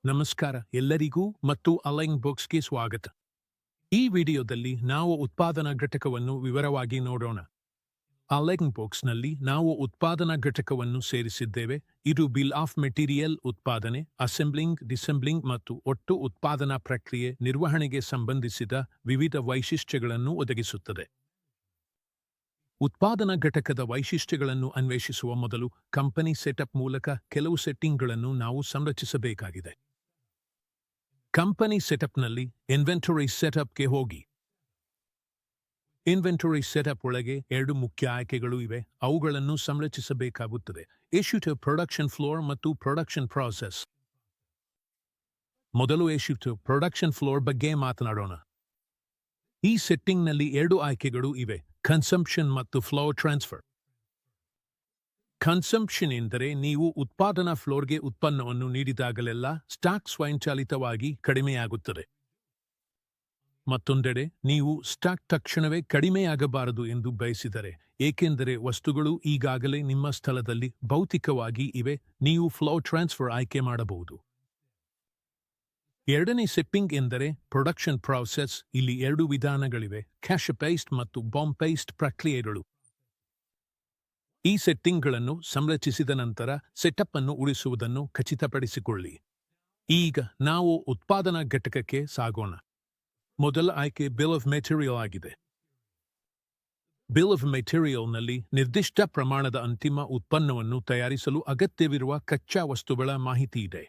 ನಮಸ್ಕಾರ ಎಲ್ಲರಿಗೂ ಮತ್ತು ಅಲೈನ್ ಬುಕ್ಸ್ಗೆ ಸ್ವಾಗತ. ಈ ವಿಡಿಯೋದಲ್ಲಿ ನಾವು ಉತ್ಪಾದನಾ ಘಟಕವನ್ನು ವಿವರವಾಗಿ ನೋಡೋಣ. ಅಲೈನ್ ಬುಕ್ಸ್ನಲ್ಲಿ ನಾವು ಉತ್ಪಾದನಾ ಘಟಕವನ್ನು ಸೇರಿಸಿದ್ದೇವೆ. ಇದು ಬಿಲ್ ಆಫ್ ಮೆಟೀರಿಯಲ್, ಉತ್ಪಾದನೆ, ಅಸೆಂಬ್ಲಿಂಗ್, ಡಿಸೆಂಬ್ಲಿಂಗ್ ಮತ್ತು ಒಟ್ಟು ಉತ್ಪಾದನಾ ಪ್ರಕ್ರಿಯೆ ನಿರ್ವಹಣೆಗೆ ಸಂಬಂಧಿಸಿದ ವಿವಿಧ ವೈಶಿಷ್ಟ್ಯಗಳನ್ನು ಒದಗಿಸುತ್ತದೆ. ಉತ್ಪಾದನಾ ಘಟಕದ ವೈಶಿಷ್ಟ್ಯಗಳನ್ನು ಅನ್ವೇಷಿಸುವ ಮೊದಲು ಕಂಪನಿ ಸೆಟಪ್ ಮೂಲಕ ಕೆಲವು ಸೆಟ್ಟಿಂಗ್ಗಳನ್ನು ನಾವು ಸಂರಚಿಸಬೇಕಾಗಿದೆ. ಕಂಪನಿ ಸೆಟಪ್ನಲ್ಲಿ ಇನ್ವೆಂಟರಿ ಸೆಟಪ್ಗೆ ಹೋಗಿ. ಇನ್ವೆಂಟರಿ ಸೆಟಪ್ ಒಳಗೆ ಎರಡು ಮುಖ್ಯ ಆಯ್ಕೆಗಳು ಇವೆ. ಅವುಗಳನ್ನು ಸಂರಚಿಸಬೇಕಾಗುತ್ತದೆ: ಇಶ್ಯೂ ಪ್ರೊಡಕ್ಷನ್ ಫ್ಲೋರ್ ಮತ್ತು ಪ್ರೊಡಕ್ಷನ್ ಪ್ರಾಸೆಸ್. ಮೊದಲು ಇಶ್ಯೂ ಪ್ರೊಡಕ್ಷನ್ ಫ್ಲೋರ್ ಬಗ್ಗೆ ಮಾತನಾಡೋಣ. ಈ ಸೆಟ್ಟಿಂಗ್ನಲ್ಲಿ ಎರಡು ಆಯ್ಕೆಗಳು ಇವೆ: ಕನ್ಸಂಪ್ಷನ್ ಮತ್ತು ಫ್ಲೋ ಟ್ರಾನ್ಸ್ಫರ್. ಕನ್ಸಂಪ್ಷನ್ ಎಂದರೆ ನೀವು ಉತ್ಪಾದನಾ ಫ್ಲೋರ್ಗೆ ಉತ್ಪನ್ನವನ್ನು ನೀಡಿದಾಗಲೆಲ್ಲ ಸ್ಟಾಕ್ ಸ್ವಯಂಚಾಲಿತವಾಗಿ ಕಡಿಮೆಯಾಗುತ್ತದೆ. ಮತ್ತೊಂದೆಡೆ ನೀವು ಸ್ಟಾಕ್ ತಕ್ಷಣವೇ ಕಡಿಮೆಯಾಗಬಾರದು ಎಂದು ಬಯಸಿದರೆ, ಏಕೆಂದರೆ ವಸ್ತುಗಳು ಈಗಾಗಲೇ ನಿಮ್ಮ ಸ್ಥಳದಲ್ಲಿ ಭೌತಿಕವಾಗಿ ಇವೆ, ನೀವು ಫ್ಲೋ ಟ್ರಾನ್ಸ್ಫರ್ ಆಯ್ಕೆ ಮಾಡಬಹುದು. ಎರಡನೇ ಸೆಟ್ಟಿಂಗ್ ಎಂದರೆ ಪ್ರೊಡಕ್ಷನ್ ಪ್ರಾಸೆಸ್. ಇಲ್ಲಿ ಎರಡು ವಿಧಾನಗಳಿವೆ: ಕ್ಯಾಶ್ ಪೇಸ್ಟ್ ಮತ್ತು ಬಾಂಬ್ ಪೇಸ್ಟ್ ಪ್ರಕ್ರಿಯೆಗಳು. ಈ ಸೆಟ್ಟಿಂಗ್ಗಳನ್ನು ಸಂರಚಿಸಿದ ನಂತರ ಸೆಟಪ್ ಅನ್ನು ಉಳಿಸುವುದನ್ನು ಖಚಿತಪಡಿಸಿಕೊಳ್ಳಿ. ಈಗ ನಾವು ಉತ್ಪಾದನಾ ಘಟಕಕ್ಕೆ ಸಾಗೋಣ. ಮೊದಲ ಆಯ್ಕೆ ಬಿಲ್ ಆಫ್ ಮೆಟೀರಿಯಲ್ ಆಗಿದೆ. ಬಿಲ್ ಆಫ್ ಮೆಟೀರಿಯಲ್ನಲ್ಲಿ ನಿರ್ದಿಷ್ಟ ಪ್ರಮಾಣದ ಅಂತಿಮ ಉತ್ಪನ್ನವನ್ನು ತಯಾರಿಸಲು ಅಗತ್ಯವಿರುವ ಕಚ್ಚಾ ವಸ್ತುಗಳ ಮಾಹಿತಿ ಇದೆ.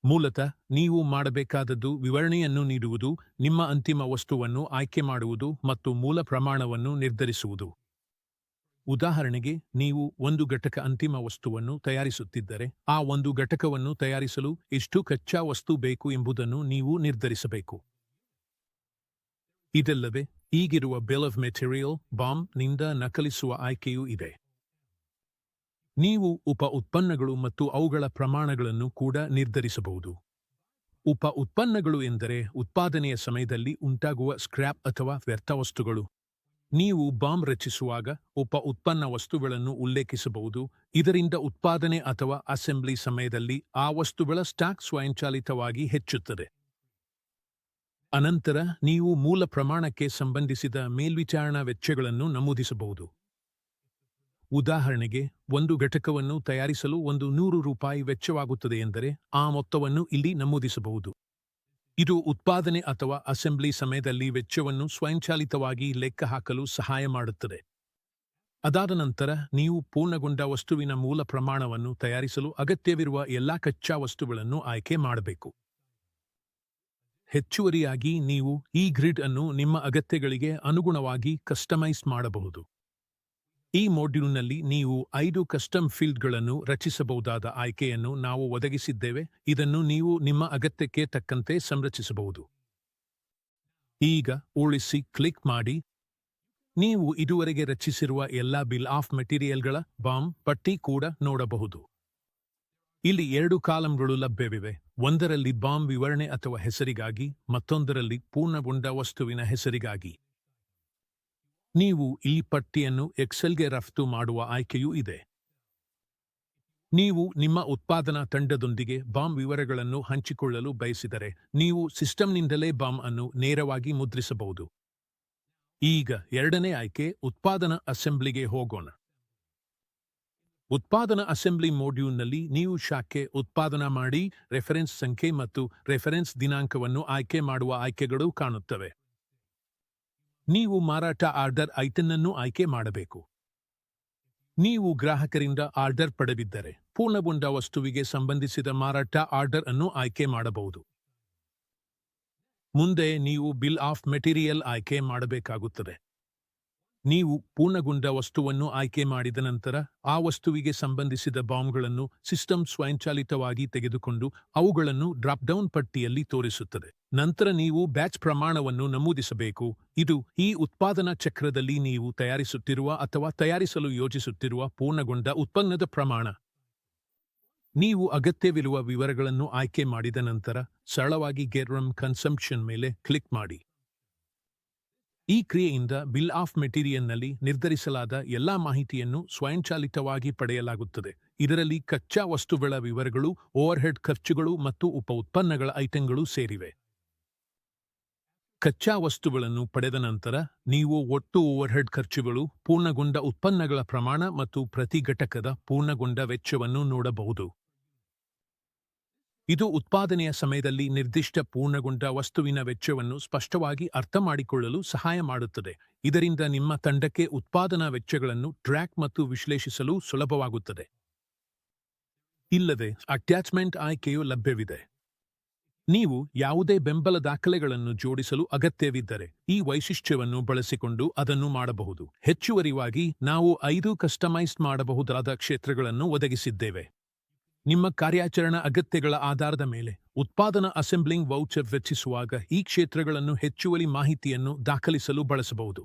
ಮೂಲತಃ ನೀವು ಮಾಡಬೇಕಾದದ್ದು ವಿವರಣೆಯನ್ನು ನೀಡುವುದು, ನಿಮ್ಮ ಅಂತಿಮ ವಸ್ತುವನ್ನು ಆಯ್ಕೆ ಮಾಡುವುದು ಮತ್ತು ಮೂಲ ಪ್ರಮಾಣವನ್ನು ನಿರ್ಧರಿಸುವುದು. ಉದಾಹರಣೆಗೆ, ನೀವು ಒಂದು ಘಟಕ ಅಂತಿಮ ವಸ್ತುವನ್ನು ತಯಾರಿಸುತ್ತಿದ್ದರೆ, ಆ ಒಂದು ಘಟಕವನ್ನು ತಯಾರಿಸಲು ಎಷ್ಟು ಕಚ್ಚಾ ವಸ್ತು ಬೇಕು ಎಂಬುದನ್ನು ನೀವು ನಿರ್ಧರಿಸಬೇಕು. ಇದಲ್ಲದೆ ಈಗಿರುವ ಬಿಲ್ ಆಫ್ ಮೆಟೀರಿಯಲ್ ಬಾಂಬ್ನಿಂದ ನಕಲಿಸುವ ಆಯ್ಕೆಯೂ ಇದೆ. ನೀವು ಉಪ ಉತ್ಪನ್ನಗಳು ಮತ್ತು ಅವುಗಳ ಪ್ರಮಾಣಗಳನ್ನು ಕೂಡ ನಿರ್ಧರಿಸಬಹುದು. ಉಪ ಉತ್ಪನ್ನಗಳು ಎಂದರೆ ಉತ್ಪಾದನೆಯ ಸಮಯದಲ್ಲಿ ಉಂಟಾಗುವ ಸ್ಕ್ರ್ಯಾಪ್ ಅಥವಾ ವ್ಯರ್ಥ ವಸ್ತುಗಳು. ನೀವು ಬಾಂಬ್ ರಚಿಸುವಾಗ ಉಪ ಉತ್ಪನ್ನ ವಸ್ತುಗಳನ್ನು ಉಲ್ಲೇಖಿಸಬಹುದು. ಇದರಿಂದ ಉತ್ಪಾದನೆ ಅಥವಾ ಅಸೆಂಬ್ಲಿ ಸಮಯದಲ್ಲಿ ಆ ವಸ್ತುಗಳ ಸ್ಟಾಕ್ ಸ್ವಯಂಚಾಲಿತವಾಗಿ ಹೆಚ್ಚುತ್ತದೆ. ಅನಂತರ ನೀವು ಮೂಲ ಪ್ರಮಾಣಕ್ಕೆ ಸಂಬಂಧಿಸಿದ ಮೇಲ್ವಿಚಾರಣಾ ವೆಚ್ಚಗಳನ್ನು ನಮೂದಿಸಬಹುದು. ಉದಾಹರಣೆಗೆ, ಒಂದು ಘಟಕವನ್ನು ತಯಾರಿಸಲು ₹100 ವೆಚ್ಚವಾಗುತ್ತದೆ ಎಂದರೆ ಆ ಮೊತ್ತವನ್ನು ಇಲ್ಲಿ ನಮೂದಿಸಬಹುದು. ಇದು ಉತ್ಪಾದನೆ ಅಥವಾ ಅಸೆಂಬ್ಲಿ ಸಮಯದಲ್ಲಿ ವೆಚ್ಚವನ್ನು ಸ್ವಯಂಚಾಲಿತವಾಗಿ ಲೆಕ್ಕಹಾಕಲು ಸಹಾಯ ಮಾಡುತ್ತದೆ. ಅದಾದ ನಂತರ ನೀವು ಪೂರ್ಣಗೊಂಡ ವಸ್ತುವಿನ ಮೂಲ ಪ್ರಮಾಣವನ್ನು ತಯಾರಿಸಲು ಅಗತ್ಯವಿರುವ ಎಲ್ಲಾ ಕಚ್ಚಾ ವಸ್ತುಗಳನ್ನು ಆಯ್ಕೆ ಮಾಡಬೇಕು. ಹೆಚ್ಚುವರಿಯಾಗಿ ನೀವು ಈ ಗ್ರಿಡ್ ಅನ್ನು ನಿಮ್ಮ ಅಗತ್ಯಗಳಿಗೆ ಅನುಗುಣವಾಗಿ ಕಸ್ಟಮೈಸ್ ಮಾಡಬಹುದು. ಈ ಮಾಡ್ಯೂಲ್ನಲ್ಲಿ ನೀವು 5 ಕಸ್ಟಮ್ ಫೀಲ್ಡ್ಗಳನ್ನು ರಚಿಸಬಹುದಾದ ಆಯ್ಕೆಯನ್ನು ನಾವು ಒದಗಿಸಿದ್ದೇವೆ. ಇದನ್ನು ನೀವು ನಿಮ್ಮ ಅಗತ್ಯಕ್ಕೆ ತಕ್ಕಂತೆ ಸಂರಚಿಸಬಹುದು. ಈಗ ಉಳಿಸಿ ಕ್ಲಿಕ್ ಮಾಡಿ. ನೀವು ಇದುವರೆಗೆ ರಚಿಸಿರುವ ಎಲ್ಲಾ ಬಿಲ್ ಆಫ್ ಮೆಟೀರಿಯಲ್ಗಳ ಬಾಂಬ್ ಪಟ್ಟಿ ಕೂಡ ನೋಡಬಹುದು. ಇಲ್ಲಿ 2 ಕಾಲಂಗಳು ಲಭ್ಯವಿವೆ. ಒಂದರಲ್ಲಿ ಬಾಂಬ್ ವಿವರಣೆ ಅಥವಾ ಹೆಸರಿಗಾಗಿ, ಮತ್ತೊಂದರಲ್ಲಿ ಪೂರ್ಣಗೊಂಡ ವಸ್ತುವಿನ ಹೆಸರಿಗಾಗಿ. ನೀವು ಈ ಪಟ್ಟಿಯನ್ನು ಎಕ್ಸೆಲ್ಗೆ ರಫ್ತು ಮಾಡುವ ಆಯ್ಕೆಯೂ ಇದೆ. ನೀವು ನಿಮ್ಮ ಉತ್ಪಾದನಾ ತಂಡದೊಂದಿಗೆ ಬಾಂಬ್ ವಿವರಗಳನ್ನು ಹಂಚಿಕೊಳ್ಳಲು ಬಯಸಿದರೆ, ನೀವು ಸಿಸ್ಟಂನಿಂದಲೇ ಬಾಂಬ್ ಅನ್ನು ನೇರವಾಗಿ ಮುದ್ರಿಸಬಹುದು. ಈಗ ಎರಡನೇ ಆಯ್ಕೆ ಉತ್ಪಾದನಾ ಅಸೆಂಬ್ಲಿಗೆ ಹೋಗೋಣ. ಉತ್ಪಾದನಾ ಅಸೆಂಬ್ಲಿ ಮಾಡ್ಯೂಲ್ನಲ್ಲಿ ನೀವು ಶಾಖೆ, ಉತ್ಪಾದನಾ ಮಾಡಿ, ರೆಫರೆನ್ಸ್ ಸಂಖ್ಯೆ ಮತ್ತು ರೆಫರೆನ್ಸ್ ದಿನಾಂಕವನ್ನು ಆಯ್ಕೆ ಮಾಡುವ ಆಯ್ಕೆಗಳು ಕಾಣುತ್ತವೆ. ನೀವು ಮಾರಾಟ ಆರ್ಡರ್ ಐಟಂ ಅನ್ನು ಆಯ್ಕೆ ಮಾಡಬೇಕು. ನೀವು ಗ್ರಾಹಕರಿಂದ ಆರ್ಡರ್ ಪಡೆದಿದ್ದರೆ, ಪೂರ್ಣಗೊಂಡ ವಸ್ತುವಿಗೆ ಸಂಬಂಧಿಸಿದ ಮಾರಾಟ ಆರ್ಡರ್ ಅನ್ನು ಆಯ್ಕೆ ಮಾಡಬಹುದು. ಮುಂದೆ ನೀವು ಬಿಲ್ ಆಫ್ ಮೆಟೀರಿಯಲ್ ಆಯ್ಕೆ ಮಾಡಬೇಕಾಗುತ್ತದೆ. ನೀವು ಪೂರ್ಣಗೊಂಡ ವಸ್ತುವನ್ನು ಆಯ್ಕೆ ಮಾಡಿದ ನಂತರ ಆ ವಸ್ತುವಿಗೆ ಸಂಬಂಧಿಸಿದ ಬಾಂಬ್ಗಳನ್ನು ಸಿಸ್ಟಮ್ ಸ್ವಯಂಚಾಲಿತವಾಗಿ ತೆಗೆದುಕೊಂಡು ಅವುಗಳನ್ನು ಡ್ರಾಪ್ ಡೌನ್ ಪಟ್ಟಿಯಲ್ಲಿ ತೋರಿಸುತ್ತದೆ. ನಂತರ ನೀವು ಬ್ಯಾಚ್ ಪ್ರಮಾಣವನ್ನು ನಮೂದಿಸಬೇಕು. ಇದು ಈ ಉತ್ಪಾದನಾ ಚಕ್ರದಲ್ಲಿ ನೀವು ತಯಾರಿಸುತ್ತಿರುವ ಅಥವಾ ತಯಾರಿಸಲು ಯೋಜಿಸುತ್ತಿರುವ ಪೂರ್ಣಗೊಂಡ ಉತ್ಪನ್ನದ ಪ್ರಮಾಣ. ನೀವು ಅಗತ್ಯವಿರುವ ವಿವರಗಳನ್ನು ಆಯ್ಕೆ ಮಾಡಿದ ನಂತರ ಸರಳವಾಗಿ ಗೆಟ್ ರನ್ ಕನ್ಸಂಪ್ಷನ್ ಮೇಲೆ ಕ್ಲಿಕ್ ಮಾಡಿ. ಈ ಕ್ರಿಯೆಯಿಂದ ಬಿಲ್ ಆಫ್ ಮೆಟೀರಿಯಲ್ನಲ್ಲಿ ನಿರ್ಧರಿಸಲಾದ ಎಲ್ಲಾ ಮಾಹಿತಿಯನ್ನು ಸ್ವಯಂಚಾಲಿತವಾಗಿ ಪಡೆಯಲಾಗುತ್ತದೆ. ಇದರಲ್ಲಿ ಕಚ್ಚಾ ವಸ್ತುಗಳ ವಿವರಗಳು, ಓವರ್ಹೆಡ್ ಖರ್ಚುಗಳು ಮತ್ತು ಉಪ ಉತ್ಪನ್ನಗಳ ಐಟಂಗಳು ಸೇರಿವೆ. ಕಚ್ಚಾ ವಸ್ತುಗಳನ್ನು ಪಡೆದ ನಂತರ ನೀವು ಒಟ್ಟು ಓವರ್ಹೆಡ್ ಖರ್ಚುಗಳು, ಪೂರ್ಣಗೊಂಡ ಉತ್ಪನ್ನಗಳ ಪ್ರಮಾಣ ಮತ್ತು ಪ್ರತಿ ಘಟಕದ ಪೂರ್ಣಗೊಂಡ ವೆಚ್ಚವನ್ನು ನೋಡಬಹುದು. ಇದು ಉತ್ಪಾದನೆಯ ಸಮಯದಲ್ಲಿ ನಿರ್ದಿಷ್ಟ ಪೂರ್ಣಗೊಂಡ ವಸ್ತುವಿನ ವೆಚ್ಚವನ್ನು ಸ್ಪಷ್ಟವಾಗಿ ಅರ್ಥಮಾಡಿಕೊಳ್ಳಲು ಸಹಾಯ ಮಾಡುತ್ತದೆ. ಇದರಿಂದ ನಿಮ್ಮ ತಂಡಕ್ಕೆ ಉತ್ಪಾದನಾ ವೆಚ್ಚಗಳನ್ನು ಟ್ರ್ಯಾಕ್ ಮತ್ತು ವಿಶ್ಲೇಷಿಸಲು ಸುಲಭವಾಗುತ್ತದೆ. ಇಲ್ಲದೆ ಅಟ್ಯಾಚ್ಮೆಂಟ್ ಆಯ್ಕೆಯು ಲಭ್ಯವಿದೆ. ನೀವು ಯಾವುದೇ ಬೆಂಬಲ ದಾಖಲೆಗಳನ್ನು ಜೋಡಿಸಲು ಅಗತ್ಯವಿದ್ದರೆ ಈ ವೈಶಿಷ್ಟ್ಯವನ್ನು ಬಳಸಿಕೊಂಡು ಅದನ್ನು ಮಾಡಬಹುದು. ಹೆಚ್ಚುವರಿಯಾಗಿ ನಾವು 5 ಕಸ್ಟಮೈಸ್ ಮಾಡಬಹುದಾದ ಕ್ಷೇತ್ರಗಳನ್ನು ಒದಗಿಸಿದ್ದೇವೆ. ನಿಮ್ಮ ಕಾರ್ಯಾಚರಣಾ ಅಗತ್ಯಗಳ ಆಧಾರದ ಮೇಲೆ ಉತ್ಪಾದನಾ ಅಸೆಂಬ್ಲಿಂಗ್ ವೌಚರ್ ರಚಿಸುವಾಗ ಈ ಕ್ಷೇತ್ರಗಳನ್ನು ಹೆಚ್ಚುವರಿ ಮಾಹಿತಿಯನ್ನು ದಾಖಲಿಸಲು ಬಳಸಬಹುದು.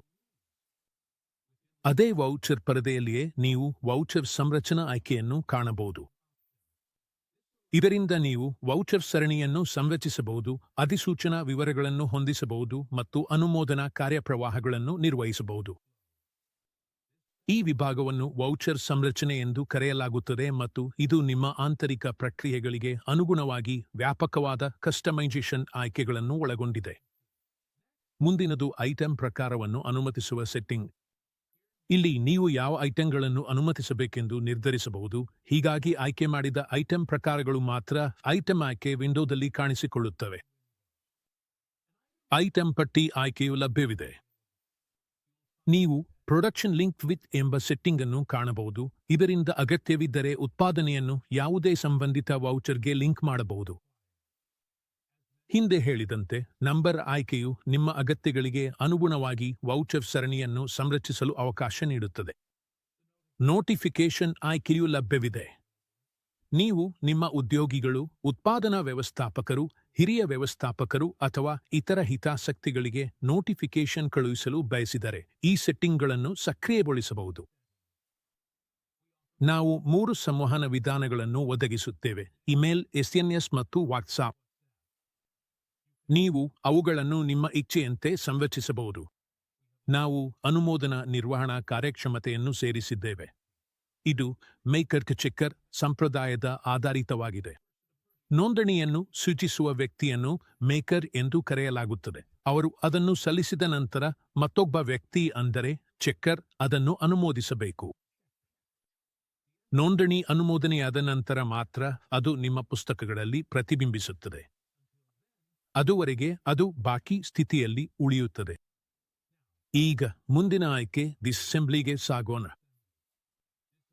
ಅದೇ ವೌಚರ್ ಪರದೆಯಲ್ಲಿಯೇ ನೀವು ವೌಚರ್ ಸಂರಚನಾ ಆಯ್ಕೆಯನ್ನು ಕಾಣಬಹುದು. ಇದರಿಂದ ನೀವು ವೌಚರ್ ಸರಣಿಯನ್ನು ಸಂರಚಿಸಬಹುದು, ಅಧಿಸೂಚನಾ ವಿವರಗಳನ್ನು ಹೊಂದಿಸಬಹುದು ಮತ್ತು ಅನುಮೋದನಾ ಕಾರ್ಯಪ್ರವಾಹಗಳನ್ನು ನಿರ್ವಹಿಸಬಹುದು. ಈ ವಿಭಾಗವನ್ನು ವೌಚರ್ ಸಂರಚನೆ ಎಂದು ಕರೆಯಲಾಗುತ್ತದೆ ಮತ್ತು ಇದು ನಿಮ್ಮ ಆಂತರಿಕ ಪ್ರಕ್ರಿಯೆಗಳಿಗೆ ಅನುಗುಣವಾಗಿ ವ್ಯಾಪಕವಾದ ಕಸ್ಟಮೈಸೇಷನ್ ಆಯ್ಕೆಗಳನ್ನು ಒಳಗೊಂಡಿದೆ. ಮುಂದಿನದು ಐಟಂ ಪ್ರಕಾರವನ್ನು ಅನುಮತಿಸುವ ಸೆಟ್ಟಿಂಗ್. ಇಲ್ಲಿ ನೀವು ಯಾವ ಐಟಂಗಳನ್ನು ಅನುಮತಿಸಬೇಕೆಂದು ನಿರ್ಧರಿಸಬಹುದು. ಹೀಗಾಗಿ ಆಯ್ಕೆ ಮಾಡಿದ ಐಟಂ ಪ್ರಕಾರಗಳು ಮಾತ್ರ ಐಟಂ ಆಯ್ಕೆ ವಿಂಡೋದಲ್ಲಿ ಕಾಣಿಸಿಕೊಳ್ಳುತ್ತವೆ. ಐಟಂ ಪಟ್ಟಿ ಆಯ್ಕೆಯು ಲಭ್ಯವಿದೆ. ನೀವು ಪ್ರೊಡಕ್ಷನ್ ಲಿಂಕ್ ವಿತ್ ಎಂಬ ಸೆಟ್ಟಿಂಗ್ ಅನ್ನು ಕಾಣಬಹುದು. ಇದರಿಂದ ಅಗತ್ಯವಿದ್ದರೆ ಉತ್ಪಾದನೆಯನ್ನು ಯಾವುದೇ ಸಂಬಂಧಿತ ವೌಚರ್ಗೆ ಲಿಂಕ್ ಮಾಡಬಹುದು. ಹಿಂದೆ ಹೇಳಿದಂತೆ ನಂಬರ್ ಆಯ್ಕೆಯು ನಿಮ್ಮ ಅಗತ್ಯಗಳಿಗೆ ಅನುಗುಣವಾಗಿ ವೌಚರ್ ಸರಣಿಯನ್ನು ಸಂರಚಿಸಲು ಅವಕಾಶ ನೀಡುತ್ತದೆ. ನೋಟಿಫಿಕೇಷನ್ ಆಯ್ಕೆಯೂ ಲಭ್ಯವಿದೆ. ನೀವು ನಿಮ್ಮ ಉದ್ಯೋಗಿಗಳು, ಉತ್ಪಾದನಾ ವ್ಯವಸ್ಥಾಪಕರು, ಹಿರಿಯ ವ್ಯವಸ್ಥಾಪಕರು ಅಥವಾ ಇತರ ಹಿತಾಸಕ್ತಿಗಳಿಗೆ ನೋಟಿಫಿಕೇಷನ್ ಕಳುಹಿಸಲು ಬಯಸಿದರೆ ಈ ಸೆಟ್ಟಿಂಗ್ಗಳನ್ನು ಸಕ್ರಿಯಗೊಳಿಸಬಹುದು. ನಾವು 3 ಸಂವಹನ ವಿಧಾನಗಳನ್ನು ಒದಗಿಸುತ್ತೇವೆ: ಇಮೇಲ್, SMS ಮತ್ತು ವಾಟ್ಸಾಪ್. ನೀವು ಅವುಗಳನ್ನು ನಿಮ್ಮ ಇಚ್ಛೆಯಂತೆ ಸಂರಚಿಸಬಹುದು. ನಾವು ಅನುಮೋದನಾ ನಿರ್ವಹಣಾ ಕಾರ್ಯಕ್ಷಮತೆಯನ್ನು ಸೇರಿಸಿದ್ದೇವೆ. ಇದು ಮೇಕರ್ ಚೆಕ್ಕರ್ ಸಂಪ್ರದಾಯದ ಆಧಾರಿತವಾಗಿದೆ. ನೋಂದಣಿಯನ್ನು ಸೂಚಿಸುವ ವ್ಯಕ್ತಿಯನ್ನು ಮೇಕರ್ ಎಂದು ಕರೆಯಲಾಗುತ್ತದೆ. ಅವರು ಅದನ್ನು ಸಲ್ಲಿಸಿದ ನಂತರ ಮತ್ತೊಬ್ಬ ವ್ಯಕ್ತಿ ಅಂದರೆ ಚೆಕ್ಕರ್ ಅದನ್ನು ಅನುಮೋದಿಸಬೇಕು. ನೋಂದಣಿ ಅನುಮೋದನೆಯಾದ ನಂತರ ಮಾತ್ರ ಅದು ನಿಮ್ಮ ಪುಸ್ತಕಗಳಲ್ಲಿ ಪ್ರತಿಬಿಂಬಿಸುತ್ತದೆ. ಅದುವರೆಗೆ ಅದು ಬಾಕಿ ಸ್ಥಿತಿಯಲ್ಲಿ ಉಳಿಯುತ್ತದೆ. ಈಗ ಮುಂದಿನ ಆಯ್ಕೆ ಡಿಸ್ಅಸೆಂಬ್ಲಿಗೆ ಸಾಗೋಣ.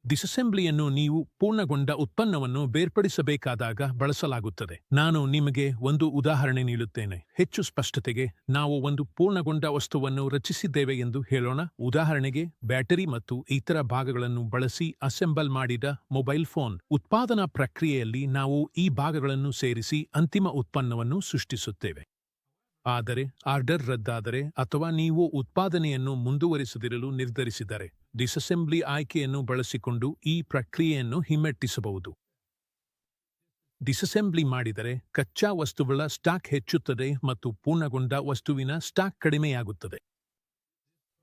ಡಿಸ್ಅಸೆಂಬ್ಲಿಯನ್ನು ನೀವು ಪೂರ್ಣಗೊಂಡ ಉತ್ಪನ್ನವನ್ನು ಬೇರ್ಪಡಿಸಬೇಕಾದಾಗ ಬಳಸಲಾಗುತ್ತದೆ. ನಾನು ನಿಮಗೆ ಒಂದು ಉದಾಹರಣೆ ನೀಡುತ್ತೇನೆ. ಹೆಚ್ಚು ಸ್ಪಷ್ಟತೆಗೆ ನಾವು ಒಂದು ಪೂರ್ಣಗೊಂಡ ವಸ್ತುವನ್ನು ರಚಿಸಿದ್ದೇವೆ ಎಂದು ಹೇಳೋಣ. ಉದಾಹರಣೆಗೆ ಬ್ಯಾಟರಿ ಮತ್ತು ಇತರ ಭಾಗಗಳನ್ನು ಬಳಸಿ ಅಸೆಂಬಲ್ ಮಾಡಿದ ಮೊಬೈಲ್ ಫೋನ್. ಉತ್ಪಾದನಾ ಪ್ರಕ್ರಿಯೆಯಲ್ಲಿ ನಾವು ಈ ಭಾಗಗಳನ್ನು ಸೇರಿಸಿ ಅಂತಿಮ ಉತ್ಪನ್ನವನ್ನು ಸೃಷ್ಟಿಸುತ್ತೇವೆ. ಆದರೆ ಆರ್ಡರ್ ರದ್ದಾದರೆ ಅಥವಾ ನೀವು ಉತ್ಪಾದನೆಯನ್ನು ಮುಂದುವರಿಸದಿರಲು ನಿರ್ಧರಿಸಿದರೆ ಡಿಸ್ಅಸೆಂಬ್ಲಿ ಆಯ್ಕೆಯನ್ನು ಬಳಸಿಕೊಂಡು ಈ ಪ್ರಕ್ರಿಯೆಯನ್ನು ಹಿಮ್ಮೆಟ್ಟಿಸಬಹುದು. ಡಿಸ್ಅಸೆಂಬ್ಲಿ ಮಾಡಿದರೆ ಕಚ್ಚಾ ವಸ್ತುಗಳ ಸ್ಟಾಕ್ ಹೆಚ್ಚುತ್ತದೆ ಮತ್ತು ಪೂರ್ಣಗೊಂಡ ವಸ್ತುವಿನ ಸ್ಟಾಕ್ ಕಡಿಮೆಯಾಗುತ್ತದೆ.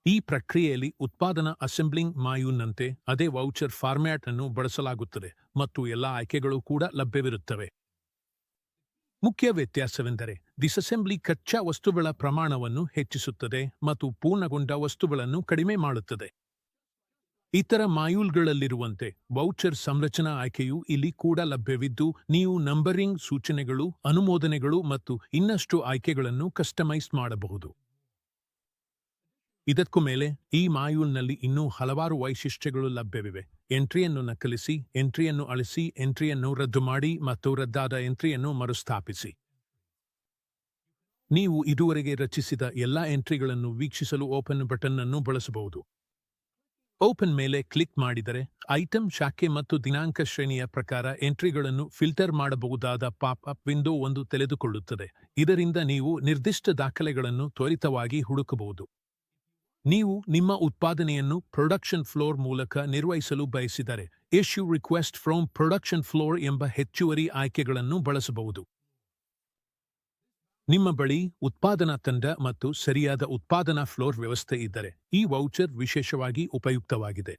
ಈ ಪ್ರಕ್ರಿಯೆಯಲ್ಲಿ ಉತ್ಪಾದನಾ ಅಸೆಂಬ್ಲಿಂಗ್ ಮಾಯೂನ್ನಂತೆ ಅದೇ ವೌಚರ್ ಫಾರ್ಮ್ಯಾಟ್ ಅನ್ನು ಬಳಸಲಾಗುತ್ತದೆ ಮತ್ತು ಎಲ್ಲ ಆಯ್ಕೆಗಳು ಕೂಡ ಲಭ್ಯವಿರುತ್ತವೆ. ಮುಖ್ಯ ವ್ಯತ್ಯಾಸವೆಂದರೆ ಡಿಸ್ಅಸೆಂಬ್ಲಿ ಕಚ್ಚಾ ವಸ್ತುಗಳ ಪ್ರಮಾಣವನ್ನು ಹೆಚ್ಚಿಸುತ್ತದೆ ಮತ್ತು ಪೂರ್ಣಗೊಂಡ ವಸ್ತುಗಳನ್ನು ಕಡಿಮೆ ಮಾಡುತ್ತದೆ. ಇತರ ಮಾಡ್ಯೂಲ್ಗಳಲ್ಲಿರುವಂತೆ ವೌಚರ್ ಸಂರಚನಾ ಆಯ್ಕೆಯು ಇಲ್ಲಿ ಕೂಡ ಲಭ್ಯವಿದ್ದು, ನೀವು ನಂಬರಿಂಗ್, ಸೂಚನೆಗಳು, ಅನುಮೋದನೆಗಳು ಮತ್ತು ಇನ್ನಷ್ಟು ಆಯ್ಕೆಗಳನ್ನು ಕಸ್ಟಮೈಸ್ ಮಾಡಬಹುದು. ಇದಕ್ಕೂ ಮೇಲೆ ಈ ಮಾಡ್ಯೂಲ್ನಲ್ಲಿ ಇನ್ನೂ ಹಲವಾರು ವೈಶಿಷ್ಟ್ಯಗಳು ಲಭ್ಯವಿವೆ. ಎಂಟ್ರಿಯನ್ನು ನಕಲಿಸಿ, ಎಂಟ್ರಿಯನ್ನು ಅಳಿಸಿ, ಎಂಟ್ರಿಯನ್ನು ರದ್ದು ಮಾಡಿ ಮತ್ತು ರದ್ದಾದ ಎಂಟ್ರಿಯನ್ನು ಮರುಸ್ಥಾಪಿಸಿ. ನೀವು ಇದುವರೆಗೆ ರಚಿಸಿದ ಎಲ್ಲಾ ಎಂಟ್ರಿಗಳನ್ನು ವೀಕ್ಷಿಸಲು ಓಪನ್ ಬಟನ್ ಅನ್ನು ಬಳಸಬಹುದು. ಓಪನ್ ಮೇಲೆ ಕ್ಲಿಕ್ ಮಾಡಿದರೆ ಐಟಂ ಶಾಖೆ ಮತ್ತು ದಿನಾಂಕ ಶ್ರೇಣಿಯ ಪ್ರಕಾರ ಎಂಟ್ರಿಗಳನ್ನು ಫಿಲ್ಟರ್ ಮಾಡಬಹುದಾದ ಪಾಪ್ ಅಪ್ ವಿಂಡೋ ಒಂದು ತೆರೆದುಕೊಳ್ಳುತ್ತದೆ. ಇದರಿಂದ ನೀವು ನಿರ್ದಿಷ್ಟ ದಾಖಲೆಗಳನ್ನು ತ್ವರಿತವಾಗಿ ಹುಡುಕಬಹುದು. ನೀವು ನಿಮ್ಮ ಉತ್ಪಾದನೆಯನ್ನು ಪ್ರೊಡಕ್ಷನ್ ಫ್ಲೋರ್ ಮೂಲಕ ನಿರ್ವಹಿಸಲು ಬಯಸಿದರೆ issue request from production floor ಎಂಬ ಹೆಚ್ಚುವರಿ ಆಯ್ಕೆಗಳನ್ನು ಬಳಸಬಹುದು. ನಿಮ್ಮ ಬಳಿ ಉತ್ಪಾದನಾ ತಂಡ ಮತ್ತು ಸರಿಯಾದ ಉತ್ಪಾದನಾ ಫ್ಲೋರ್ ವ್ಯವಸ್ಥೆ ಇದ್ದರೆ ಈ ವೌಚರ್ ವಿಶೇಷವಾಗಿ ಉಪಯುಕ್ತವಾಗಿದೆ.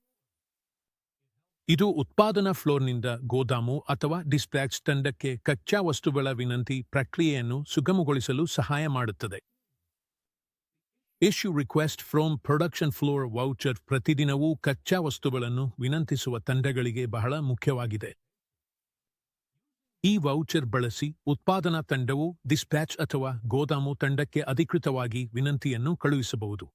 ಇದು ಉತ್ಪಾದನಾ ಫ್ಲೋರ್ನಿಂದ ಗೋದಾಮು ಅಥವಾ ಡಿಸ್ಪ್ಯಾಚ್ ತಂಡಕ್ಕೆ ಕಚ್ಚಾ ವಸ್ತುಗಳ ವಿನಂತಿ ಪ್ರಕ್ರಿಯೆಯನ್ನು ಸುಗಮಗೊಳಿಸಲು ಸಹಾಯ ಮಾಡುತ್ತದೆ. Issue request from production floor voucher ಪ್ರತಿದಿನವೂ ಕಚ್ಚಾ ವಸ್ತುಗಳನ್ನು ವಿನಂತಿಸುವ ತಂಡಗಳಿಗೆ ಬಹಳ ಮುಖ್ಯವಾಗಿದೆ. ಈ ವೌಚರ್ ಬಳಸಿ ಉತ್ಪಾದನಾ ತಂಡವು ಡಿಸ್ಪ್ಯಾಚ್ ಅಥವಾ ಗೋದಾಮು ತಂಡಕ್ಕೆ ಅಧಿಕೃತವಾಗಿ ವಿನಂತಿಯನ್ನು ಕಳುಹಿಸಬಹುದು.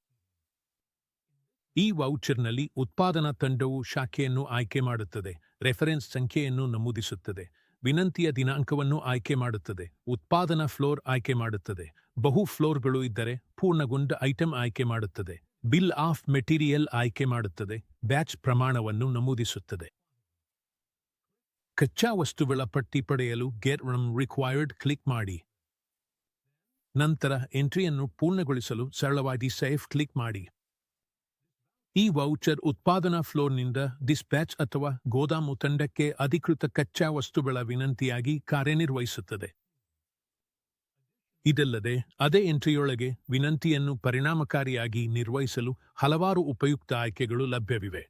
ಈ ವೌಚರ್ನಲ್ಲಿ ಉತ್ಪಾದನಾ ತಂಡವು ಶಾಖೆಯನ್ನು ಆಯ್ಕೆ ಮಾಡುತ್ತದೆ, ರೆಫರೆನ್ಸ್ ಸಂಖ್ಯೆಯನ್ನು ನಮೂದಿಸುತ್ತದೆ, ವಿನಂತಿಯ ದಿನಾಂಕವನ್ನು ಆಯ್ಕೆ ಮಾಡುತ್ತದೆ, ಉತ್ಪಾದನಾ ಫ್ಲೋರ್ ಆಯ್ಕೆ ಮಾಡುತ್ತದೆ, ಬಹು ಫ್ಲೋರ್ಗಳು ಇದ್ದರೆ ಪೂರ್ಣಗೊಂಡ ಐಟಂ ಆಯ್ಕೆ ಮಾಡುತ್ತದೆ, ಬಿಲ್ ಆಫ್ ಮೆಟೀರಿಯಲ್ ಆಯ್ಕೆ ಮಾಡುತ್ತದೆ, ಬ್ಯಾಚ್ ಪ್ರಮಾಣವನ್ನು ನಮೂದಿಸುತ್ತದೆ. ಕಚ್ಚಾ ವಸ್ತುಗಳ ಪಟ್ಟಿ ಪಡೆಯಲು ಗೆಟ್ ರಿಕ್ವೈರ್ಡ್ ಕ್ಲಿಕ್ ಮಾಡಿ. ನಂತರ ಎಂಟ್ರಿಯನ್ನು ಪೂರ್ಣಗೊಳಿಸಲು ಸರಳವಾಗಿ ಸೇವ್ ಕ್ಲಿಕ್ ಮಾಡಿ. ಈ ವೌಚರ್ ಉತ್ಪಾದನಾ ಫ್ಲೋರ್ನಿಂದ ಡಿಸ್ಪ್ಯಾಚ್ ಅಥವಾ ಗೋದಾಮು ತಂಡಕ್ಕೆ ಅಧಿಕೃತ ಕಚ್ಚಾ ವಸ್ತುಗಳ ವಿನಂತಿಯಾಗಿ ಕಾರ್ಯನಿರ್ವಹಿಸುತ್ತದೆ. ಇದಲ್ಲದೆ ಅದೇ ಎಂಟ್ರಿಯೊಳಗೆ ವಿನಂತಿಯನ್ನು ಪರಿಣಾಮಕಾರಿಯಾಗಿ ನಿರ್ವಹಿಸಲು ಹಲವಾರು ಉಪಯುಕ್ತ ಆಯ್ಕೆಗಳು ಲಭ್ಯವಿವೆ.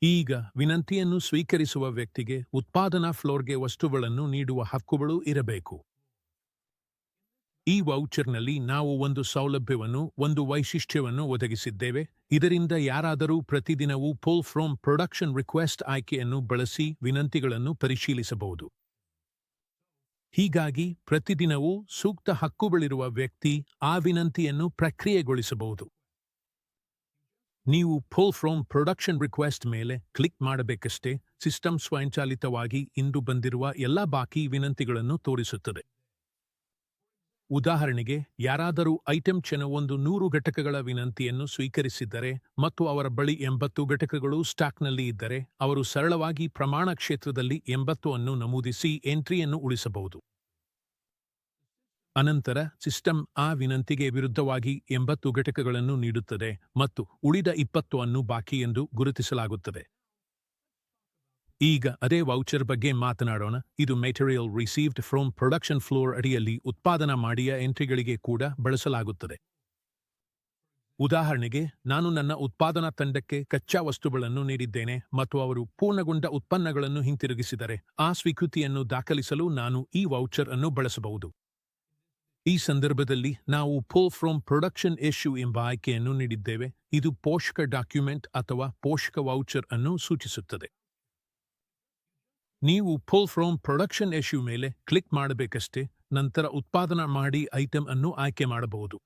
ಈಗ ವಿನಂತಿಯನ್ನು ಸ್ವೀಕರಿಸುವ ವ್ಯಕ್ತಿಗೆ ಉತ್ಪಾದನಾ ಫ್ಲೋರ್ಗೆ ವಸ್ತುಗಳನ್ನು ನೀಡುವ ಹಕ್ಕುಗಳು ಇರಬೇಕು. ಈ ವೌಚರ್ನಲ್ಲಿ ನಾವು ಒಂದು ಸೌಲಭ್ಯವನ್ನು, ಒಂದು ವೈಶಿಷ್ಟ್ಯವನ್ನು ಒದಗಿಸಿದ್ದೇವೆ. ಇದರಿಂದ ಯಾರಾದರೂ ಪ್ರತಿದಿನವೂ ಪುಲ್ ಫ್ರಮ್ ಪ್ರೊಡಕ್ಷನ್ ರಿಕ್ವೆಸ್ಟ್ ಆಯ್ಕೆಯನ್ನು ಬಳಸಿ ವಿನಂತಿಗಳನ್ನು ಪರಿಶೀಲಿಸಬಹುದು. ಹೀಗಾಗಿ ಪ್ರತಿದಿನವೂ ಸೂಕ್ತ ಹಕ್ಕುಗಳಿರುವ ವ್ಯಕ್ತಿ ಆ ವಿನಂತಿಯನ್ನು ಪ್ರಕ್ರಿಯೆಗೊಳಿಸಬಹುದು. ನೀವು ಪುಲ್ ಫ್ರಮ್ ಪ್ರೊಡಕ್ಷನ್ ರಿಕ್ವೆಸ್ಟ್ ಮೇಲೆ ಕ್ಲಿಕ್ ಮಾಡಬೇಕಷ್ಟೇ. ಸಿಸ್ಟಮ್ ಸ್ವಯಂಚಾಲಿತವಾಗಿ ಇಂದು ಬಂದಿರುವ ಎಲ್ಲ ಬಾಕಿ ವಿನಂತಿಗಳನ್ನು ತೋರಿಸುತ್ತದೆ. ಉದಾಹರಣೆಗೆ, ಯಾರಾದರೂ ಐಟಂ ಚೆನ್ನ 100 ಘಟಕಗಳ ವಿನಂತಿಯನ್ನು ಸ್ವೀಕರಿಸಿದ್ದರೆ ಮತ್ತು ಅವರ ಬಳಿ 80 ಘಟಕಗಳು ಸ್ಟಾಕ್ನಲ್ಲಿ ಇದ್ದರೆ, ಅವರು ಸರಳವಾಗಿ ಪ್ರಮಾಣ ಕ್ಷೇತ್ರದಲ್ಲಿ 80 ಅನ್ನು ನಮೂದಿಸಿ ಎಂಟ್ರಿಯನ್ನು ಉಳಿಸಬಹುದು. ಅನಂತರ ಸಿಸ್ಟಮ್ ಆ ವಿನಂತಿಗೆ ವಿರುದ್ಧವಾಗಿ 80 ಘಟಕಗಳನ್ನು ನೀಡುತ್ತದೆ ಮತ್ತು ಉಳಿದ 20 ಅನ್ನು ಬಾಕಿ ಎಂದು ಗುರುತಿಸಲಾಗುತ್ತದೆ. ಈಗ ಅದೇ ವೌಚರ್ ಬಗ್ಗೆ ಮಾತನಾಡೋಣ. ಇದು material received from production floor ಅಡಿಯಲ್ಲಿ ಉತ್ಪಾದನಾ ಮಾಡಿಯ ಎಂಟ್ರಿಗಳಿಗೆ ಕೂಡ ಬಳಸಲಾಗುತ್ತದೆ. ಉದಾಹರಣೆಗೆ, ನಾನು ನನ್ನ ಉತ್ಪಾದನಾ ತಂಡಕ್ಕೆ ಕಚ್ಚಾ ವಸ್ತುಗಳನ್ನು ನೀಡಿದ್ದೇನೆ ಮತ್ತು ಅವರು ಪೂರ್ಣಗೊಂಡ ಉತ್ಪನ್ನಗಳನ್ನು ಹಿಂತಿರುಗಿಸಿದರೆ, ಆ ಸ್ವೀಕೃತಿಯನ್ನು ದಾಖಲಿಸಲು ನಾನು ಈ ವೌಚರ್ ಅನ್ನು ಬಳಸಬಹುದು. ಈ ಸಂದರ್ಭದಲ್ಲಿ ನಾವು ಪುಲ್ ಫ್ರಮ್ ಪ್ರೊಡಕ್ಷನ್ ಇಶ್ಯೂ ಎಂಬ ಆಯ್ಕೆಯನ್ನು ನೀಡಿದ್ದೇವೆ. ಇದು ಪೋಷಕ ಡಾಕ್ಯುಮೆಂಟ್ ಅಥವಾ ಪೋಷಕ ವೌಚರ್ ಅನ್ನು ಸೂಚಿಸುತ್ತದೆ. ನೀವು ಪುಲ್ ಫ್ರಮ್ ಪ್ರೊಡಕ್ಷನ್ ಇಶ್ಯೂ ಮೇಲೆ ಕ್ಲಿಕ್ ಮಾಡಬೇಕಷ್ಟೇ. ನಂತರ ಉತ್ಪಾದನಾ ಮಾಡಿ ಐಟಂ ಅನ್ನು ಆಯ್ಕೆ ಮಾಡಬಹುದು.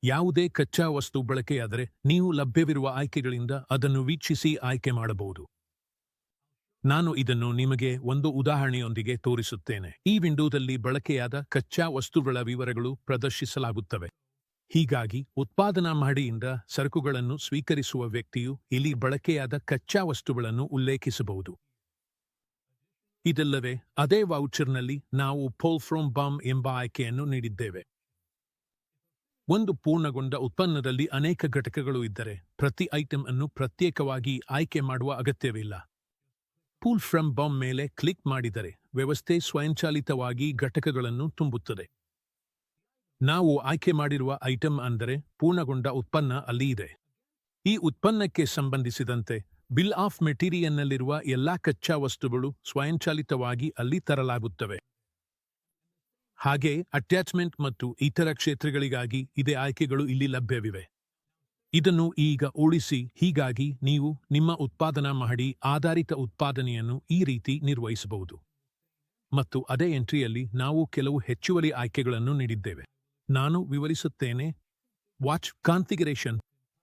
ಯಾವುದೇ ಕಚ್ಚಾ ವಸ್ತು ಬಳಕೆಯಾದರೆ ನೀವು ಲಭ್ಯವಿರುವ ಆಯ್ಕೆಗಳಿಂದ ಅದನ್ನು ವೀಕ್ಷಿಸಿ ಆಯ್ಕೆ ಮಾಡಬಹುದು. ನಾನು ಇದನ್ನು ನಿಮಗೆ ಒಂದು ಉದಾಹರಣೆಯೊಂದಿಗೆ ತೋರಿಸುತ್ತೇನೆ. ಈ ವಿಂಡೋದಲ್ಲಿ ಬಳಕೆಯಾದ ಕಚ್ಚಾ ವಸ್ತುಗಳ ವಿವರಗಳು ಪ್ರದರ್ಶಿಸಲಾಗುತ್ತವೆ. ಹೀಗಾಗಿ ಉತ್ಪಾದನಾ ಮಾಡಿಯಿಂದ ಸರಕುಗಳನ್ನು ಸ್ವೀಕರಿಸುವ ವ್ಯಕ್ತಿಯು ಇಲ್ಲಿ ಬಳಕೆಯಾದ ಕಚ್ಚಾ ವಸ್ತುಗಳನ್ನು ಉಲ್ಲೇಖಿಸಬಹುದು. ಇದಲ್ಲದೆ ಅದೇ ವೌಚರ್ನಲ್ಲಿ ನಾವು ಪುಲ್ ಫ್ರಮ್ ಬಮ್ ಎಂಬ ಆಯ್ಕೆಯನ್ನು ನೀಡಿದ್ದೇವೆ. ಒಂದು ಪೂರ್ಣಗೊಂಡ ಉತ್ಪನ್ನದಲ್ಲಿ ಅನೇಕ ಘಟಕಗಳು ಇದ್ದರೆ ಪ್ರತಿ ಐಟಂ ಅನ್ನು ಪ್ರತ್ಯೇಕವಾಗಿ ಆಯ್ಕೆ ಮಾಡುವ ಅಗತ್ಯವಿಲ್ಲ. ಪುಲ್ ಫ್ರಮ್ ಬಮ್ ಮೇಲೆ ಕ್ಲಿಕ್ ಮಾಡಿದರೆ ವ್ಯವಸ್ಥೆ ಸ್ವಯಂಚಾಲಿತವಾಗಿ ಘಟಕಗಳನ್ನು ತುಂಬುತ್ತದೆ. ನಾವು ಆಯ್ಕೆ ಮಾಡಿರುವ ಐಟಂ ಅಂದರೆ ಪೂರ್ಣಗೊಂಡ ಉತ್ಪನ್ನ ಅಲ್ಲಿ ಇದೆ. ಈ ಉತ್ಪನ್ನಕ್ಕೆ ಸಂಬಂಧಿಸಿದಂತೆ ಬಿಲ್ ಆಫ್ ಮೆಟೀರಿಯಲ್ನಲ್ಲಿರುವ ಎಲ್ಲಾ ಕಚ್ಚಾ ವಸ್ತುಗಳು ಸ್ವಯಂಚಾಲಿತವಾಗಿ ಅಲ್ಲಿ ತರಲಾಗುತ್ತವೆ. ಹಾಗೆ ಅಟ್ಯಾಚ್ಮೆಂಟ್ ಮತ್ತು ಇತರ ಕ್ಷೇತ್ರಗಳಿಗಾಗಿ ಇದೇ ಆಯ್ಕೆಗಳು ಇಲ್ಲಿ ಲಭ್ಯವಿವೆ. ಇದನ್ನು ಈಗ ಉಳಿಸಿ. ಹೀಗಾಗಿ ನೀವು ನಿಮ್ಮ ಉತ್ಪಾದನಾ ಮಾಡಿ ಆಧಾರಿತ ಉತ್ಪಾದನೆಯನ್ನು ಈ ರೀತಿ ನಿರ್ವಹಿಸಬಹುದು. ಮತ್ತು ಅದೇ ಎಂಟ್ರಿಯಲ್ಲಿ ನಾವು ಕೆಲವು ಹೆಚ್ಚುವರಿ ಆಯ್ಕೆಗಳನ್ನು ನೀಡಿದ್ದೇವೆ. ನಾನು ವಿವರಿಸುತ್ತೇನೆ. Watch configuration.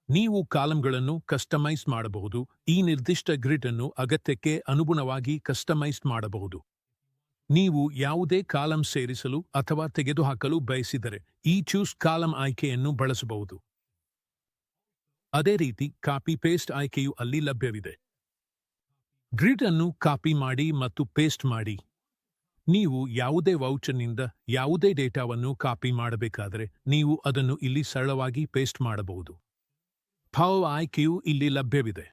ನೀವು ಕಾಲಂಗಳನ್ನು ಕಸ್ಟಮೈಸ್ ಮಾಡಬಹುದು. ಈ ನಿರ್ದಿಷ್ಟ ಗ್ರಿಡ್ ಅನ್ನು ಅಗತ್ಯಕ್ಕೆ ಅನುಗುಣವಾಗಿ ಕಸ್ಟಮೈಸ್ ಮಾಡಬಹುದು. ನೀವು ಯಾವುದೇ ಕಾಲಂ ಸೇರಿಸಲು ಅಥವಾ ತೆಗೆದುಹಾಕಲು ಬಯಸಿದರೆ ಈ ಚೂಸ್ ಕಾಲಂ ಆಯ್ಕೆಯನ್ನು ಬಳಸಬಹುದು. ಅದೇ ರೀತಿ ಕಾಪಿ ಪೇಸ್ಟ್ ಆಯ್ಕೆಯು ಅಲ್ಲಿ ಲಭ್ಯವಿದೆ. ಗ್ರಿಡ್ ಅನ್ನು ಕಾಪಿ ಮಾಡಿ ಮತ್ತು ಪೇಸ್ಟ್ ಮಾಡಿ. ನೀವು ಯಾವುದೇ ವೌಚರ್ನಿಂದ ಯಾವುದೇ ಡೇಟಾವನ್ನು ಕಾಪಿ ಮಾಡಬೇಕಾದರೆ ನೀವು ಅದನ್ನು ಇಲ್ಲಿ ಸರಳವಾಗಿ ಪೇಸ್ಟ್ ಮಾಡಬಹುದು. ಫಾವ್ ಆಯ್ಕೆಯು ಇಲ್ಲಿ ಲಭ್ಯವಿದೆ.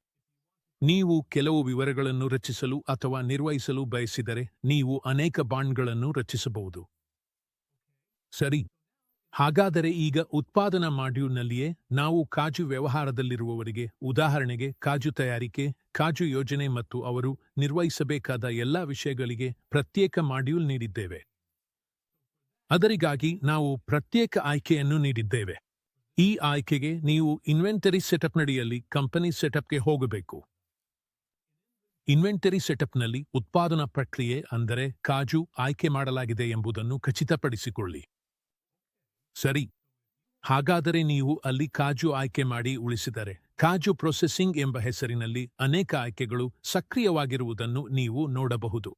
ನೀವು ಕೆಲವು ವಿವರಗಳನ್ನು ರಚಿಸಲು ಅಥವಾ ನಿರ್ವಹಿಸಲು ಬಯಸಿದರೆ ನೀವು ಅನೇಕ ಬಾಂಡ್ಗಳನ್ನು ರಚಿಸಬಹುದು. ಸರಿ. ಹಾಗಾದರೆ ಈಗ ಉತ್ಪಾದನಾ ಮಾಡ್ಯೂಲ್ನಲ್ಲಿಯೇ ನಾವು ಕಾಜು ವ್ಯವಹಾರದಲ್ಲಿರುವವರಿಗೆ, ಉದಾಹರಣೆಗೆ ಕಾಜು ತಯಾರಿಕೆ, ಕಾಜು ಯೋಜನೆ ಮತ್ತು ಅವರು ನಿರ್ವಹಿಸಬೇಕಾದ ಎಲ್ಲಾ ವಿಷಯಗಳಿಗೆ ಪ್ರತ್ಯೇಕ ಮಾಡ್ಯೂಲ್ ನೀಡಿದ್ದೇವೆ. ಅದರಿಗಾಗಿ ನಾವು ಪ್ರತ್ಯೇಕ ಆಯ್ಕೆಯನ್ನು ನೀಡಿದ್ದೇವೆ. ಈ ಆಯ್ಕೆಗೆ ನೀವು ಇನ್ವೆಂಟರಿ ಸೆಟಪ್ನಡಿಯಲ್ಲಿ ಕಂಪನಿ ಸೆಟಪ್ಗೆ ಹೋಗಬೇಕು. ಇನ್ವೆಂಟರಿ ಸೆಟಪ್ನಲ್ಲಿ ಉತ್ಪಾದನಾ ಪ್ರಕ್ರಿಯೆ ಅಂದರೆ ಕಾಜು ಆಯ್ಕೆ ಮಾಡಲಾಗಿದೆ ಎಂಬುದನ್ನು ಖಚಿತಪಡಿಸಿಕೊಳ್ಳಿ. ಸರಿ. ಹಾಗಾದರೆ ನೀವು ಅಲ್ಲಿ ಕಾಜು ಆಯ್ಕೆ ಮಾಡಿ ಉಳಿಸಿದರೆ ಕಾಜು ಪ್ರೊಸೆಸಿಂಗ್ ಎಂಬ ಹೆಸರಿನಲ್ಲಿ ಅನೇಕ ಆಯ್ಕೆಗಳು ಸಕ್ರಿಯವಾಗಿರುವುದನ್ನು ನೀವು ನೋಡಬಹುದು.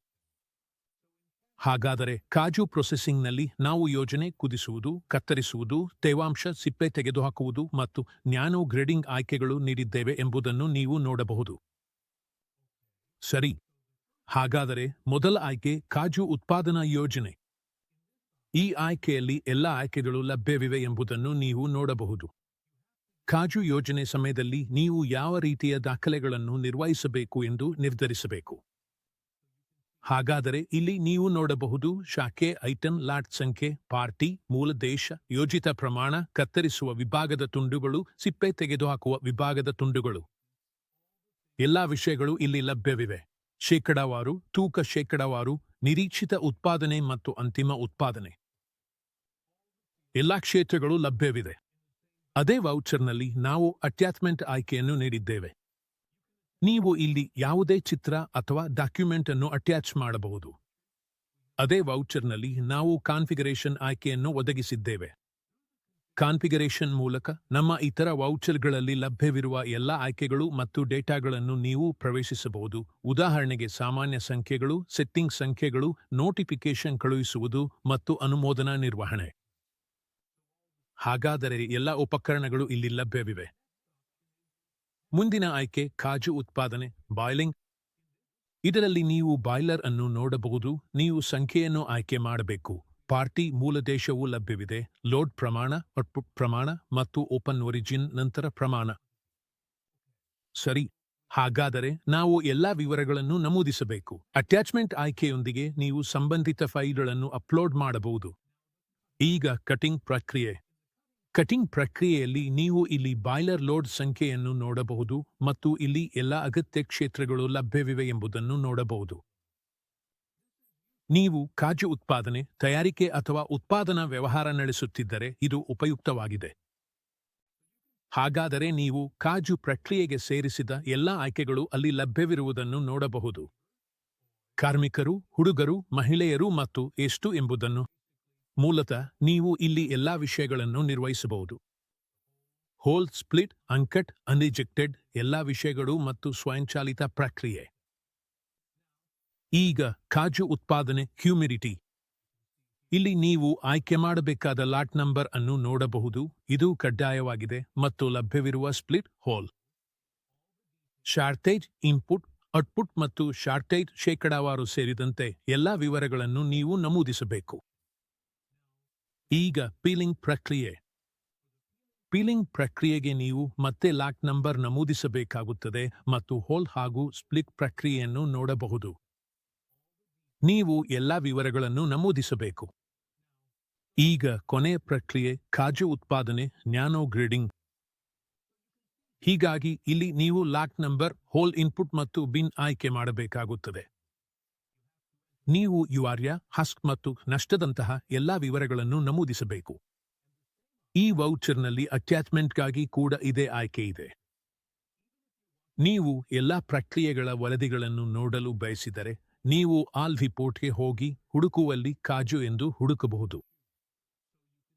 ಹಾಗಾದರೆ ಕಾಜು ಪ್ರೊಸೆಸಿಂಗ್ನಲ್ಲಿ ನಾವು ಯೋಜನೆ, ಕುದಿಸುವುದು, ಕತ್ತರಿಸುವುದು, ತೇವಾಂಶ, ಸಿಪ್ಪೆ ತೆಗೆದುಹಾಕುವುದು ಮತ್ತು ನ್ಯಾನೋ ಗ್ರೇಡಿಂಗ್ ಆಯ್ಕೆಗಳು ನೀಡಿದ್ದೇವೆ ಎಂಬುದನ್ನು ನೀವು ನೋಡಬಹುದು. ಸರಿ. ಹಾಗಾದರೆ ಮೊದಲ ಆಯ್ಕೆ ಕಾಜು ಉತ್ಪಾದನಾ ಯೋಜನೆ. ಈ ಆಯ್ಕೆಯಲ್ಲಿ ಎಲ್ಲ ಆಯ್ಕೆಗಳು ಲಭ್ಯವಿವೆ ಎಂಬುದನ್ನು ನೀವು ನೋಡಬಹುದು. ಕಾಜು ಯೋಜನೆ ಸಮಯದಲ್ಲಿ ನೀವು ಯಾವ ರೀತಿಯ ದಾಖಲೆಗಳನ್ನು ನಿರ್ವಹಿಸಬೇಕು ಎಂದು ನಿರ್ಧರಿಸಬೇಕು. ಹಾಗಾದರೆ ಇಲ್ಲಿ ನೀವು ನೋಡಬಹುದು ಶಾಖೆ, ಐಟಂ, ಲಾಟ್ ಸಂಖ್ಯೆ, ಪಾರ್ಟಿ, ಮೂಲ ದೇಶ, ಯೋಜಿತ ಪ್ರಮಾಣ, ಕತ್ತರಿಸುವ ವಿಭಾಗದ ತುಂಡುಗಳು, ಸಿಪ್ಪೆ ತೆಗೆದುಹಾಕುವ ವಿಭಾಗದ ತುಂಡುಗಳು. ಎಲ್ಲಾ ವಿಷಯಗಳು ಇಲ್ಲಿ ಲಭ್ಯವಿವೆ. ಶೇಕಡಾವಾರು, ತೂಕ ಶೇಕಡಾವಾರು, ನಿರೀಕ್ಷಿತ ಉತ್ಪಾದನೆ ಮತ್ತು ಅಂತಿಮ ಉತ್ಪಾದನೆ. ಎಲ್ಲಾ ಕ್ಷೇತ್ರಗಳು ಲಭ್ಯವಿದೆ. ಅದೇ ವೌಚರ್ನಲ್ಲಿ ನಾವು ಅಟ್ಯಾಚ್ಮೆಂಟ್ ಆಯ್ಕೆಯನ್ನು ನೀಡಿದ್ದೇವೆ. ನೀವು ಇಲ್ಲಿ ಯಾವುದೇ ಚಿತ್ರ ಅಥವಾ ಡಾಕ್ಯುಮೆಂಟ್ ಅನ್ನು ಅಟ್ಯಾಚ್ ಮಾಡಬಹುದು. ಅದೇ ವೌಚರ್ನಲ್ಲಿ ನಾವು ಕಾನ್ಫಿಗರೇಷನ್ ಆಯ್ಕೆಯನ್ನು ಒದಗಿಸಿದ್ದೇವೆ. ಕಾನ್ಫಿಗರೇಷನ್ ಮೂಲಕ ನಮ್ಮ ಇತರ ವೌಚರ್ಗಳಲ್ಲಿ ಲಭ್ಯವಿರುವ ಎಲ್ಲ ಆಯ್ಕೆಗಳು ಮತ್ತು ಡೇಟಾಗಳನ್ನು ನೀವು ಪ್ರವೇಶಿಸಬಹುದು. ಉದಾಹರಣೆಗೆ ಸಾಮಾನ್ಯ ಸಂಖ್ಯೆಗಳು, ಸೆಟ್ಟಿಂಗ್ ಸಂಖ್ಯೆಗಳು, ನೋಟಿಫಿಕೇಶನ್ ಕಳುಹಿಸುವುದು ಮತ್ತು ಅನುಮೋದನಾ ನಿರ್ವಹಣೆ. ಹಾಗಾದರೆ ಎಲ್ಲ ಉಪಕರಣಗಳು ಇಲ್ಲಿ ಲಭ್ಯವಿವೆ. ಮುಂದಿನ ಆಯ್ಕೆ ಕಾಜು ಉತ್ಪಾದನೆ, ಬಾಯ್ಲಿಂಗ್. ಇದರಲ್ಲಿ ನೀವು ಬಾಯ್ಲರ್ ಅನ್ನು ನೋಡಬಹುದು. ನೀವು ಸಂಖ್ಯೆಯನ್ನು ಆಯ್ಕೆ ಮಾಡಬೇಕು. ಪಾರ್ಟಿ, ಮೂಲ ದೇಶವೂ ಲಭ್ಯವಿದೆ. ಲೋಡ್ ಪ್ರಮಾಣ, ಔಟ್ಪುಟ್ ಪ್ರಮಾಣ ಮತ್ತು ಓಪನ್ ಒರಿಜಿನ್ ನಂತರ ಪ್ರಮಾಣ. ಸರಿ. ಹಾಗಾದರೆ ನಾವು ಎಲ್ಲಾ ವಿವರಗಳನ್ನು ನಮೂದಿಸಬೇಕು. ಅಟ್ಯಾಚ್ಮೆಂಟ್ ಆಯ್ಕೆಯೊಂದಿಗೆ ನೀವು ಸಂಬಂಧಿತ ಫೈಲ್ಗಳನ್ನು ಅಪ್ಲೋಡ್ ಮಾಡಬಹುದು. ಈಗ ಕಟಿಂಗ್ ಪ್ರಕ್ರಿಯೆ. ಕಟಿಂಗ್ ಪ್ರಕ್ರಿಯೆಯಲ್ಲಿ ನೀವು ಇಲ್ಲಿ ಬಾಯ್ಲರ್ ಲೋಡ್ ಸಂಖ್ಯೆಯನ್ನು ನೋಡಬಹುದು ಮತ್ತು ಇಲ್ಲಿ ಎಲ್ಲ ಅಗತ್ಯ ಕ್ಷೇತ್ರಗಳು ಲಭ್ಯವಿವೆ ಎಂಬುದನ್ನು ನೋಡಬಹುದು. ನೀವು ಕಾಜು ಉತ್ಪಾದನೆ, ತಯಾರಿಕೆ ಅಥವಾ ಉತ್ಪಾದನಾ ವ್ಯವಹಾರ ನಡೆಸುತ್ತಿದ್ದರೆ ಇದು ಉಪಯುಕ್ತವಾಗಿದೆ. ಹಾಗಾದರೆ ನೀವು ಕಾಜು ಪ್ರಕ್ರಿಯೆಗೆ ಸೇರಿಸಿದ ಎಲ್ಲ ಆಯ್ಕೆಗಳು ಅಲ್ಲಿ ಲಭ್ಯವಿರುವುದನ್ನು ನೋಡಬಹುದು. ಕಾರ್ಮಿಕರು, ಹುಡುಗರು, ಮಹಿಳೆಯರು ಮತ್ತು ಎಷ್ಟು ಎಂಬುದನ್ನು. ಮೂಲತಃ ನೀವು ಇಲ್ಲಿ ಎಲ್ಲಾ ವಿಷಯಗಳನ್ನು ನಿರ್ವಹಿಸಬಹುದು. ಹೋಲ್, ಸ್ಪ್ಲಿಟ್, ಅನ್ಕಟ್, ಅನ್ರಿಜೆಕ್ಟೆಡ್ ಎಲ್ಲಾ ವಿಷಯಗಳು ಮತ್ತು ಸ್ವಯಂಚಾಲಿತ ಪ್ರಕ್ರಿಯೆ. ಈಗ ಕಾಜು ಉತ್ಪಾದನೆ, ಹ್ಯೂಮಿಡಿಟಿ. ಇಲ್ಲಿ ನೀವು ಆಯ್ಕೆ ಮಾಡಬೇಕಾದ ಲಾಟ್ ನಂಬರ್ ಅನ್ನು ನೋಡಬಹುದು. ಇದು ಕಡ್ಡಾಯವಾಗಿದೆ ಮತ್ತು ಲಭ್ಯವಿರುವ split, whole, shortage, input, output ಮತ್ತು ಶಾರ್ಟೇಜ್ ಶೇಕಡಾವಾರು ಸೇರಿದಂತೆ ಎಲ್ಲಾ ವಿವರಗಳನ್ನು ನೀವು ನಮೂದಿಸಬೇಕು. ಈಗ ಪೀಲಿಂಗ್ ಪ್ರಕ್ರಿಯೆ. ಪೀಲಿಂಗ್ ಪ್ರಕ್ರಿಯೆಗೆ ನೀವು ಮತ್ತೆ ಲಾಟ್ ನಂಬರ್ ನಮೂದಿಸಬೇಕಾಗುತ್ತದೆ ಮತ್ತು ಹೋಲ್ ಹಾಗೂ ಸ್ಪ್ಲಿಟ್ ಪ್ರಕ್ರಿಯೆಯನ್ನು ನೋಡಬಹುದು. ನೀವು ಎಲ್ಲಾ ವಿವರಗಳನ್ನು ನಮೂದಿಸಬೇಕು. ಈಗ ಕೊನೆಯ ಪ್ರಕ್ರಿಯೆ ಕಾಜು ಉತ್ಪಾದನೆ, ನ್ಯಾನೋ ಗ್ರೇಡಿಂಗ್. ಹೀಗಾಗಿ ಇಲ್ಲಿ ನೀವು ಲಾಟ್ ನಂಬರ್, ಹೋಲ್ ಇನ್ಪುಟ್ ಮತ್ತು ಬಿನ್ ಆಯ್ಕೆ ಮಾಡಬೇಕಾಗುತ್ತದೆ. ನೀವು ಯುಆರ್ಯ, ಹಸ್ಕ್ ಮತ್ತು ನಷ್ಟದಂತಹ ಎಲ್ಲಾ ವಿವರಗಳನ್ನು ನಮೂದಿಸಬೇಕು. ಈ ವೌಚರ್ನಲ್ಲಿ ಅಟ್ಯಾಚ್ಮೆಂಟ್ಗಾಗಿ ಕೂಡ ಇದೇ ಆಯ್ಕೆ ಇದೆ. ನೀವು ಎಲ್ಲಾ ಪ್ರಕ್ರಿಯೆಗಳ ವರದಿಗಳನ್ನು ನೋಡಲು ಬಯಸಿದರೆ ನೀವು ಆಲ್ ರಿಪೋರ್ಟ್ಗೆ ಹೋಗಿ ಹುಡುಕುವಲ್ಲಿ ಕಾಜು ಎಂದು ಹುಡುಕಬಹುದು.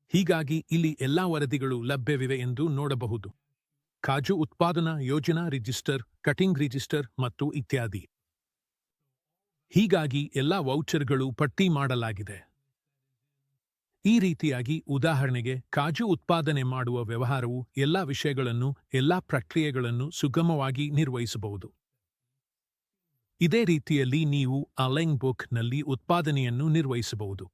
ಹೀಗಾಗಿ ಇಲ್ಲಿ ಎಲ್ಲಾ ವರದಿಗಳು ಲಭ್ಯವಿವೆ ಎಂದು ನೋಡಬಹುದು. ಕಾಜು ಉತ್ಪಾದನಾ ಯೋಜನಾ ರಿಜಿಸ್ಟರ್, ಕಟಿಂಗ್ ರಿಜಿಸ್ಟರ್ ಮತ್ತು ಇತ್ಯಾದಿ. ಹೀಗಾಗಿ ಎಲ್ಲಾ ವೌಚರ್ಗಳು ಪಟ್ಟಿ ಮಾಡಲಾಗಿದೆ. ಈ ರೀತಿಯಾಗಿ ಉದಾಹರಣೆಗೆ ಕಾಜು ಉತ್ಪಾದನೆ ಮಾಡುವ ವ್ಯವಹಾರವು ಎಲ್ಲಾ ವಿಷಯಗಳನ್ನು, ಎಲ್ಲಾ ಪ್ರಕ್ರಿಯೆಗಳನ್ನು ಸುಗಮವಾಗಿ ನಿರ್ವಹಿಸಬಹುದು. ಇದೇ ರೀತಿಯಲ್ಲಿ ನೀವು ಅಲೈನ್ ಬುಕ್ನಲ್ಲಿ ಉತ್ಪಾದನೆಯನ್ನು ನಿರ್ವಹಿಸಬಹುದು.